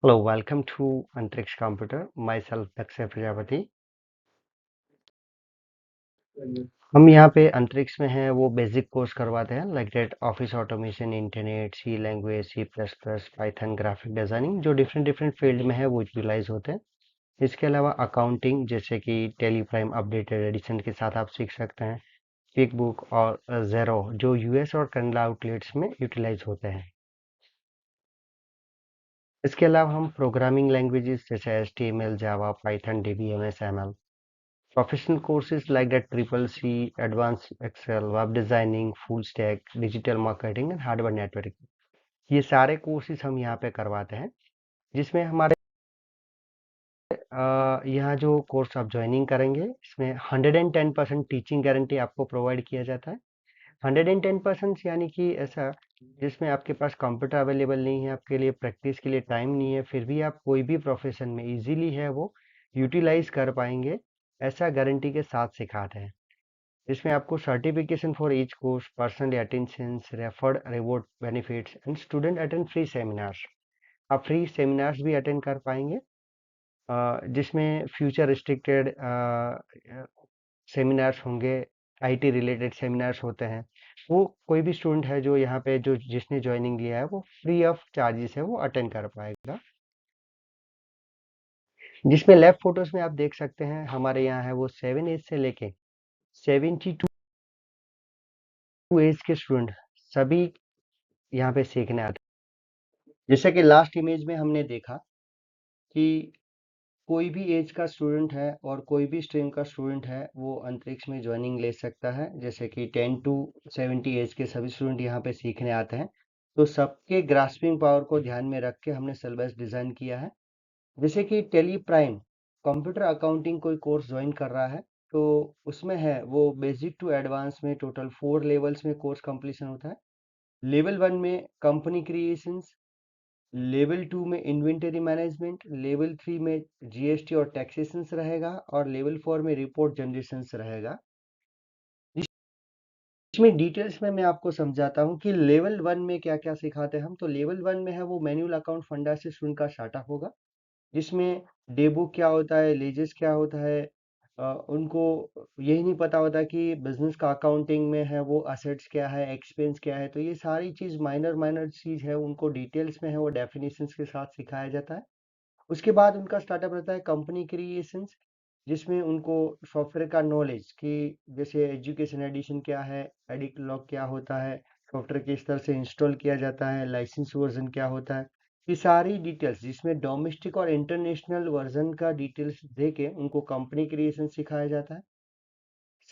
Hello, welcome to Antrix Computer. Myself Dakshay Prajapati. हम यहाँ पे अंतरिक्ष में हैं वो बेसिक कोर्स करवाते हैं like that office automation, internet, C language, C plus plus, Python, graphic designing जो डिफरेंट डिफरेंट फील्ड में है वो यूटिलाइज होते हैं। इसके अलावा अकाउंटिंग जैसे कि टेली प्राइम अपडेटेड एडिशन के साथ आप सीख सकते हैं। क्विक बुक और ज़ेरो जो यूएस और कनाडा आउटलेट्स में यूटिलाइज होते हैं। इसके अलावा हम प्रोग्रामिंग लैंग्वेजेस जैसे HTML, Java, Python, DBMS, ML, professional courses like that triple C, advance Excel, web designing, full stack, digital marketing and hardware networking, ये सारे कोर्सेज हम यहाँ पे करवाते हैं। जिसमें हमारे यहाँ जो कोर्स आप ज्वाइनिंग करेंगे इसमें 110% टीचिंग गारंटी आपको प्रोवाइड किया जाता है। 110% यानी कि ऐसा जिसमें आपके पास कंप्यूटर अवेलेबल नहीं है, आपके लिए प्रैक्टिस के लिए टाइम नहीं है, फिर भी आप कोई भी प्रोफेशन में इजीली है वो यूटिलाइज कर पाएंगे, ऐसा गारंटी के साथ सिखाते हैं। इसमें आपको certification for each course, personal attentions, referred reward benefits and student attend free seminars. आप फ्री सेमिनार्स भी अटेंड कर पाएंगे, जिसमें फ्यूचर रिस्ट्रिक्टेड सेमिनार्स होंगे, आईटी रिलेटेड सेमिनार्स होते हैं। वो कोई भी स्टूडेंट है जो यहाँ पे जो जिसने ज्वाइनिंग लिया है वो फ्री ऑफ चार्जेस है वो अटेंड कर पाएगा। जिसमें लेफ्ट फोटोज में आप देख सकते हैं हमारे यहाँ है वो 7 एज से लेके 72 एज के स्टूडेंट सभी यहाँ पे सीखने आते हैं। जैसे कि लास्ट इमेज में हमने देखा कि कोई भी एज का स्टूडेंट है और कोई भी स्ट्रीम का स्टूडेंट है वो अंतरिक्ष में ज्वाइनिंग ले सकता है। जैसे कि 10 टू 70 एज के सभी स्टूडेंट यहाँ पे सीखने आते हैं। तो सबके ग्रास्पिंग पावर को ध्यान में रख के हमने सिलेबस डिजाइन किया है। जैसे कि टेली प्राइम कंप्यूटर अकाउंटिंग कोई कोर्स ज्वाइन कर रहा है तो उसमें है वो बेसिक टू एडवांस में टोटल 4 लेवल्स में कोर्स कंप्लीशन होता है। लेवल 1 में कंपनी क्रिएशंस, लेवल 2 में इन्वेंटरी मैनेजमेंट, लेवल 3 में जीएसटी और टैक्सेशंस रहेगा और लेवल 4 में रिपोर्ट जनरेशंस रहेगा। इसमें डिटेल्स में मैं आपको समझाता हूँ कि लेवल 1 में क्या क्या सिखाते हैं हम। तो लेवल 1 में है वो मैनुअल अकाउंट फंडा से स्टूडेंट का स्टार्टअप होगा, जिसमें डेबुक क्या होता है, लेजेस क्या होता है, उनको यही नहीं पता होता कि बिजनेस का अकाउंटिंग में है वो असेट्स क्या है, एक्सपेंस क्या है। तो ये सारी चीज माइनर माइनर चीज है, उनको डिटेल्स में है वो डेफिनेशंस के साथ सिखाया जाता है। उसके बाद उनका स्टार्टअप रहता है कंपनी क्रिएशंस, जिसमें उनको सॉफ्टवेयर का नॉलेज कि जैसे एजुकेशन एडिशन क्या है, एडिट लॉग क्या होता है, सॉफ्टवेयर किस तरह से इंस्टॉल किया जाता है, लाइसेंस वर्जन क्या होता है, ये सारी डिटेल्स जिसमें डोमेस्टिक और इंटरनेशनल वर्जन का डिटेल्स दे के उनको कंपनी क्रिएशन सिखाया जाता है।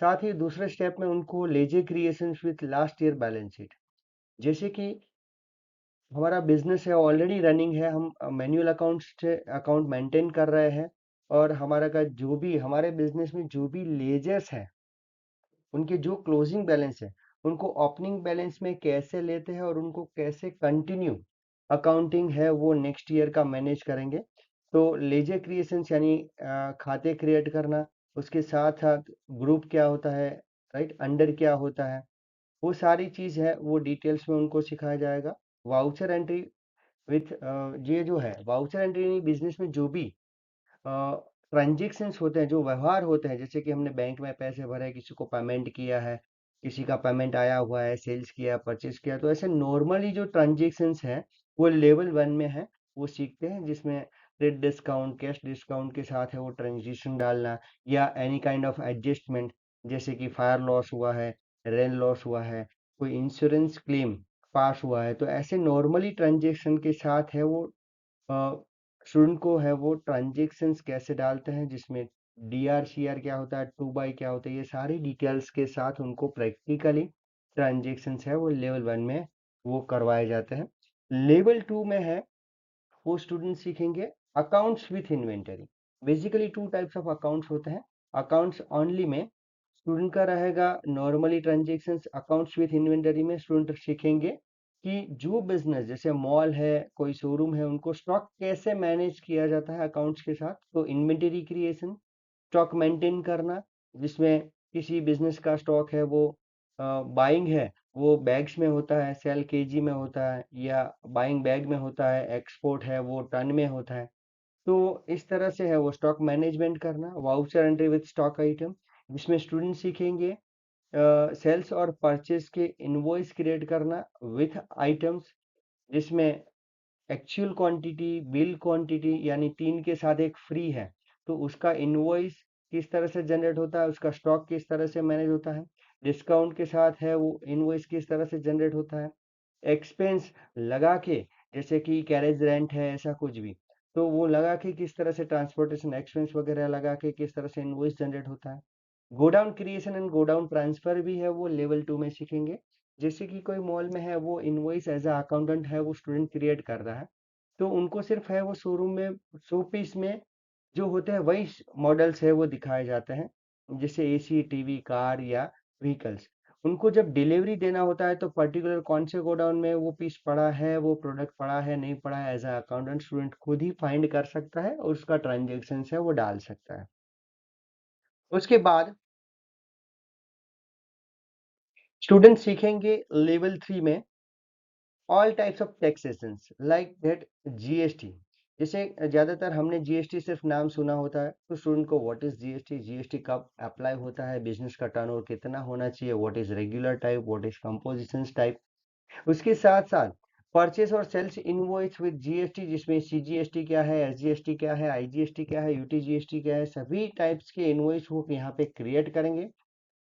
साथ ही दूसरे स्टेप में उनको लेजे creation with last year balance sheet. जैसे कि हमारा बिजनेस है ऑलरेडी रनिंग है, हम मैनुअल अकाउंट से अकाउंट मेंटेन कर रहे हैं, और हमारा का जो भी हमारे बिजनेस में जो भी लेजर्स हैं उनके जो क्लोजिंग बैलेंस है उनको ओपनिंग बैलेंस में कैसे लेते हैं और उनको कैसे कंटिन्यू अकाउंटिंग है वो नेक्स्ट ईयर का मैनेज करेंगे। तो लेजर क्रिएशंस यानी खाते क्रिएट करना, उसके साथ साथ ग्रुप क्या होता है, राइट, अंडर क्या होता है, वो सारी चीज है वो डिटेल्स में उनको सिखाया जाएगा। वाउचर एंट्री विथ ये जो है वाउचर एंट्री बिजनेस में जो भी ट्रांजेक्शन्स होते हैं, जो व्यवहार होते हैं, जैसे कि हमने बैंक में पैसे भरे, किसी को पेमेंट किया है, किसी का पेमेंट आया हुआ है, सेल्स किया, परचेज किया, तो ऐसे नॉर्मली जो ट्रांजेक्शन्स हैं वो लेवल 1 में है, वो सीखते हैं। जिसमें ट्रेड डिस्काउंट, कैश डिस्काउंट के साथ है वो ट्रांजेक्शन डालना, या एनी काइंड ऑफ एडजस्टमेंट, जैसे कि फायर लॉस हुआ है, रेन लॉस हुआ है, कोई इंश्योरेंस क्लेम पास हुआ है, तो ऐसे नॉर्मली ट्रांजेक्शन के साथ है वो स्टूडेंट को है वो ट्रांजेक्शन्स कैसे डालते हैं, जिसमें DRCR क्या होता है, 2 बाई क्या होता है, ये सारी डिटेल्स के साथ उनको प्रैक्टिकली ट्रांजेक्शन्स है वो लेवल 1 में वो करवाए जाते हैं। लेवल 2 में है वो स्टूडेंट सीखेंगे accounts with inventory. Basically 2 types of accounts होते हैं। अकाउंट्स ऑनली में स्टूडेंट का रहेगा normally transactions, accounts with inventory में स्टूडेंट सीखेंगे कि जो बिजनेस जैसे मॉल है, कोई शोरूम है, उनको स्टॉक कैसे मैनेज किया जाता है अकाउंट्स के साथ। तो इन्वेंटरी क्रिएशन, स्टॉक मेंटेन करना, जिसमें किसी बिजनेस का स्टॉक है वो बाइंग है वो बैग्स में होता है, सेल केजी में होता है, या बाइंग बैग में होता है, एक्सपोर्ट है वो टन में होता है। तो इस तरह से है वो स्टॉक मैनेजमेंट करना, voucher entry with stock item, जिसमें स्टूडेंट सीखेंगे सेल्स और परचेज के इनवॉइस क्रिएट करना विथ आइटम्स, जिसमें एक्चुअल क्वांटिटी, बिल क्वांटिटी यानी 3 के साथ एक फ्री है, तो उसका इनवॉइस किस तरह से जनरेट होता है, उसका स्टॉक किस तरह से मैनेज होता है, डिस्काउंट के साथ है वो इनवॉइस किस तरह से जनरेट होता है, एक्सपेंस लगा के, जैसे कि कैरेज रेंट है ऐसा कुछ भी, तो वो लगा के किस तरह से ट्रांसपोर्टेशन एक्सपेंस वगैरह लगा के किस तरह से इनवॉइस जनरेट होता है। Godown creation and godown transfer भी है वो लेवल 2 में सीखेंगे। जैसे कि कोई मॉल में है वो इनवॉइस एज अ अकाउंटेंट है वो स्टूडेंट क्रिएट कर रहा है, तो उनको सिर्फ है वो शोरूम में शो पीस में जो होते हैं वही मॉडल्स है वो दिखाए जाते हैं, जैसे एसी, टीवी, कार या व्हीकल्स। उनको जब डिलीवरी देना होता है तो पर्टिकुलर कौन से गोडाउन में वो पीस पड़ा है, वो प्रोडक्ट पड़ा है नहीं पड़ा है, एज अ अकाउंटेंट स्टूडेंट खुद ही फाइंड कर सकता है और उसका ट्रांजेक्शन है वो डाल सकता है। उसके बाद स्टूडेंट सीखेंगे लेवल 3 में all types of taxations like that GST. जैसे ज्यादातर हमने जीएसटी सिर्फ नाम सुना होता है, तो स्टूडेंट को व्हाट इज जीएसटी, जीएसटी कब अप्लाई होता है, बिजनेस का टर्नओवर कितना होना चाहिए, what is regular type, what is composition type. उसके साथ साथ परचेस और सेल्स इनवॉइस विद जीएसटी, जिसमें सीजीएसटी क्या है, एसजीएसटी क्या है, आईजीएसटी क्या है, यूटीजीएसटी क्या है, सभी टाइप्स के इनवॉइस वो यहाँ पे क्रिएट करेंगे।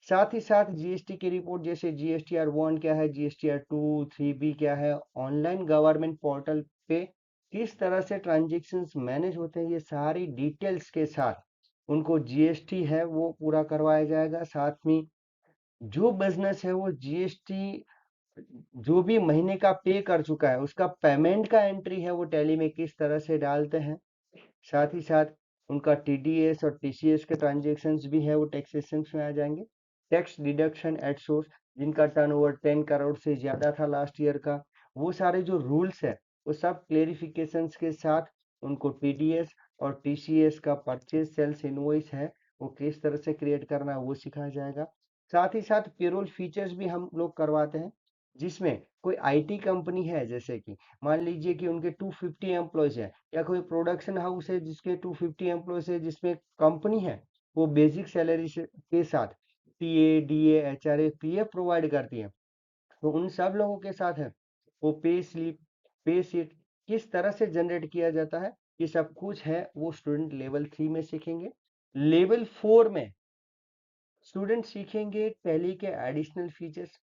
साथ ही साथ जीएसटी की रिपोर्ट, जैसे जीएसटीआर 1 क्या है, जीएसटीआर 2, 3B क्या है, ऑनलाइन गवर्नमेंट पोर्टल पे किस तरह से ट्रांजेक्शन्स मैनेज होते हैं, ये सारी डिटेल्स के साथ उनको जीएसटी है वो पूरा करवाया जाएगा। साथ में जो बिजनेस है वो जीएसटी जो भी महीने का पे कर चुका है उसका पेमेंट का एंट्री है वो टैली में किस तरह से डालते हैं। साथ ही साथ उनका टीडीएस और टीसीएस के ट्रांजेक्शन्स भी है वो टैक्सेशन में आ जाएंगे। टैक्स डिडक्शन एट सोर्स, जिनका टर्नओवर 10 करोड़ से ज्यादा था लास्ट ईयर का, वो सारे जो रूल्स है वो सब क्लेरिफिकेशंस के साथ उनको टीडीएस और टीसीएस का परचेज सेल्स इनवॉइस है वो किस तरह से क्रिएट करना है वो सिखाया जाएगा। साथ ही साथ पेरोल फीचर्स भी हम लोग करवाते हैं, जिसमें कोई आईटी कंपनी है, जैसे कि मान लीजिए कि उनके 250 एम्प्लॉयज है, या कोई प्रोडक्शन हाउस है जिसके 250 एम्प्लॉयज है, जिसमें कंपनी है वो बेसिक सैलरी के साथ TA, DA, HRA, PF provide करती है, तो उन सब लोगों के साथ है वो पे स्लिप, पे शीट किस तरह से जनरेट किया जाता है, ये सब कुछ है वो स्टूडेंट लेवल 3 में सीखेंगे। लेवल 4 में स्टूडेंट सीखेंगे टैली के एडिशनल फीचर्स,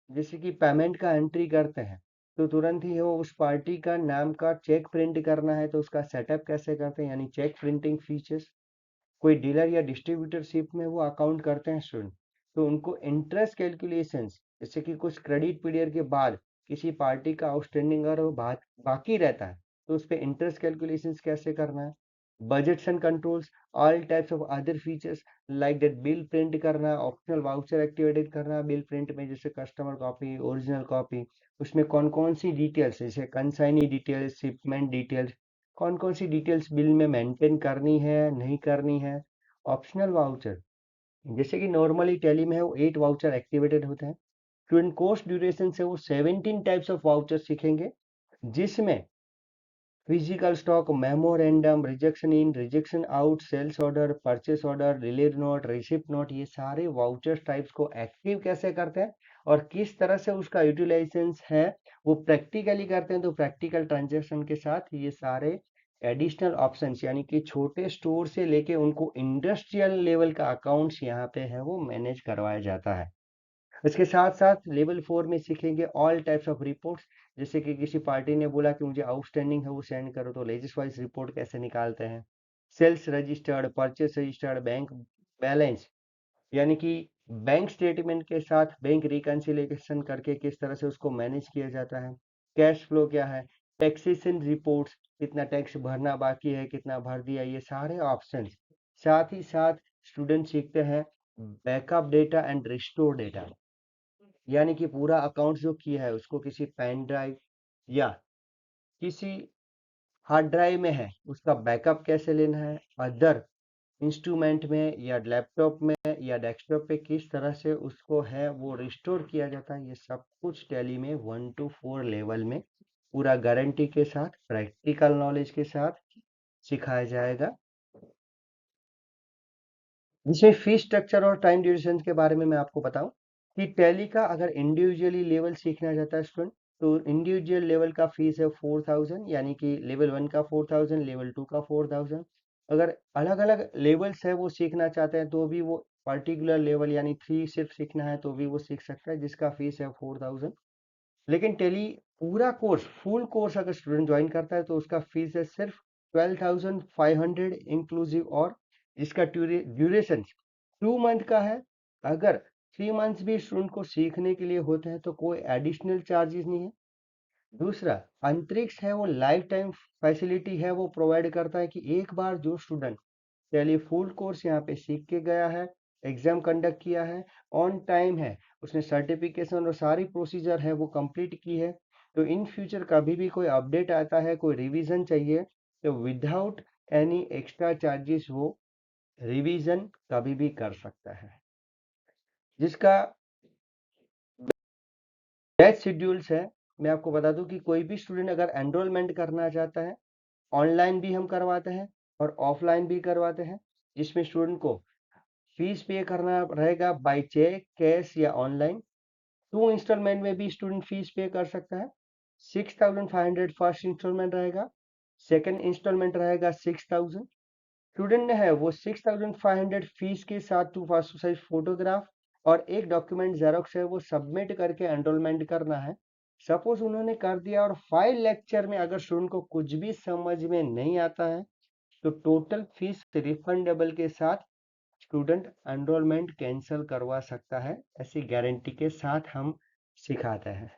जैसे कि पेमेंट का एंट्री करते हैं तो तुरंत ही वो उस पार्टी का नाम का चेक प्रिंट करना है तो उसका सेटअप कैसे करते हैं, यानी चेक प्रिंटिंग फीचर्स। कोई डीलर या डिस्ट्रीब्यूटरशिप में वो अकाउंट करते हैं स्टूडेंट, तो उनको इंटरेस्ट कैलकुलेशंस, जैसे कि कुछ क्रेडिट पीरियड के बाद किसी पार्टी का आउटस्टैंडिंग अगर वो बाकी रहता है तो उस पर इंटरेस्ट कैलकुलेशंस कैसे करना है। Budgets and controls, all types of other features like that bill print करना, ऑप्शनल वाउचर एक्टिवेटेड करना बिल प्रिंट में, जैसे कस्टमर कॉपी, ओरिजिनल कॉपी, उसमें कौन कौन सी डिटेल्स, जैसे कंसाइनी डिटेल्स, शिपमेंट डिटेल्स, कौन कौन सी डिटेल्स बिल में मेंटेन करनी है नहीं करनी है। ऑप्शनल वाउचर, जैसे कि नॉर्मली टैली में है वो 8 वाउचर एक्टिवेटेड होते हैं, स्टूडेंट कोर्स ड्यूरेशन से वो 17 टाइप्स ऑफ वाउचर सीखेंगे, जिसमें physical stock, memorandum, rejection in, rejection out, sales order, purchase order, delivery note, receipt note, ये सारे वाउचर टाइप्स को एक्टिव कैसे करते हैं और किस तरह से उसका यूटिलाइजेशन है वो प्रैक्टिकली करते हैं, तो प्रैक्टिकल ट्रांजेक्शन के साथ ये सारे एडिशनल ऑप्शंस, यानी कि छोटे स्टोर से लेके उनको इंडस्ट्रियल लेवल का अकाउंट्स यहाँ पे है वो मैनेज करवाया जाता है। इसके साथ साथ लेवल 4 में सीखेंगे ऑल टाइप्स ऑफ रिपोर्ट्स, जैसे कि किसी पार्टी ने बोला कि मुझे आउटस्टैंडिंग है वो सेंड करो, तो लेजिस वाइज रिपोर्ट कैसे निकालते हैं। Sales registered, purchase registered, bank balance, यानी कि बैंक स्टेटमेंट के साथ बैंक रिकंसिलिएशन करके किस तरह से उसको मैनेज किया जाता है। कैश फ्लो क्या है, टैक्सेशन रिपोर्ट्स, कितना टैक्स भरना बाकी है, कितना भर दिया, ये सारे ऑप्शंस। साथ ही साथ स्टूडेंट सीखते हैं backup data and restore data, यानी कि पूरा अकाउंट जो किया है उसको किसी पेन ड्राइव या किसी हार्ड ड्राइव में है उसका बैकअप कैसे लेना है, अदर इंस्ट्रूमेंट में या लैपटॉप में या डेस्कटॉप पे किस तरह से उसको है वो रिस्टोर किया जाता है, ये सब कुछ टैली में 1 to 4 लेवल में पूरा गारंटी के साथ प्रैक्टिकल नॉलेज के साथ सिखाया जाएगा। जिसमें फीस स्ट्रक्चर और टाइम ड्यूरेशन के बारे में मैं आपको बताऊं कि टैली का अगर इंडिविजुअली लेवल सीखना चाहता है स्टूडेंट, तो इंडिविजुअल लेवल का फीस है 4000, यानी कि लेवल 1 का 4000, लेवल 2 का 4000। अगर अलग अलग लेवल्स है वो सीखना चाहते हैं तो भी वो पर्टिकुलर लेवल यानी 3 सिर्फ सीखना है तो भी वो सीख सकता है, जिसका फीस है 4000। लेकिन टेली पूरा कोर्स फुल कोर्स अगर स्टूडेंट ज्वाइन करता है तो उसका फीस है सिर्फ 12,500 इंक्लूसिव, और इसका ड्यूरेशन 2 मंथ का है। अगर 3 मंथ्स भी स्टूडेंट को सीखने के लिए होते हैं तो कोई एडिशनल चार्जेस नहीं है। दूसरा, अंतरिक्ष है वो लाइफ टाइम फैसिलिटी है वो प्रोवाइड करता है कि एक बार जो स्टूडेंट चलिए फुल कोर्स यहाँ पे सीख के गया है, एग्जाम कंडक्ट किया है, ऑन टाइम है, उसने सर्टिफिकेशन और सारी प्रोसीजर है वो कंप्लीट की है, तो इन फ्यूचर कभी भी कोई अपडेट आता है, कोई रिवीजन चाहिए, तो विदाउट एनी एक्स्ट्रा चार्जेस वो रिवीजन कभी भी कर सकता है। जिसका बैच शेड्यूल्स है, मैं आपको बता दूं कि कोई भी स्टूडेंट अगर एनरोलमेंट करना चाहता है, ऑनलाइन भी हम करवाते हैं और ऑफलाइन भी करवाते हैं, जिसमें स्टूडेंट को फीस पे करना रहेगा बाय चेक, कैश या ऑनलाइन। 2 इंस्टॉलमेंट में भी स्टूडेंट फीस पे कर सकता है। 6,500 फर्स्ट इंस्टॉलमेंट रहेगा, सेकंड इंस्टॉलमेंट रहेगा 6,000। स्टूडेंट ने है वो 6,500 फीस के साथ 2 पासपोर्ट साइज फोटोग्राफ और एक डॉक्यूमेंट जेरोक्स है वो सबमिट करके एनरोलमेंट करना है। सपोज उन्होंने कर दिया और 5 लेक्चर में अगर स्टूडेंट को कुछ भी समझ में नहीं आता है तो टोटल फीस रिफंडेबल के साथ स्टूडेंट एनरोलमेंट कैंसिल करवा सकता है। ऐसी गारंटी के साथ हम सिखाते हैं।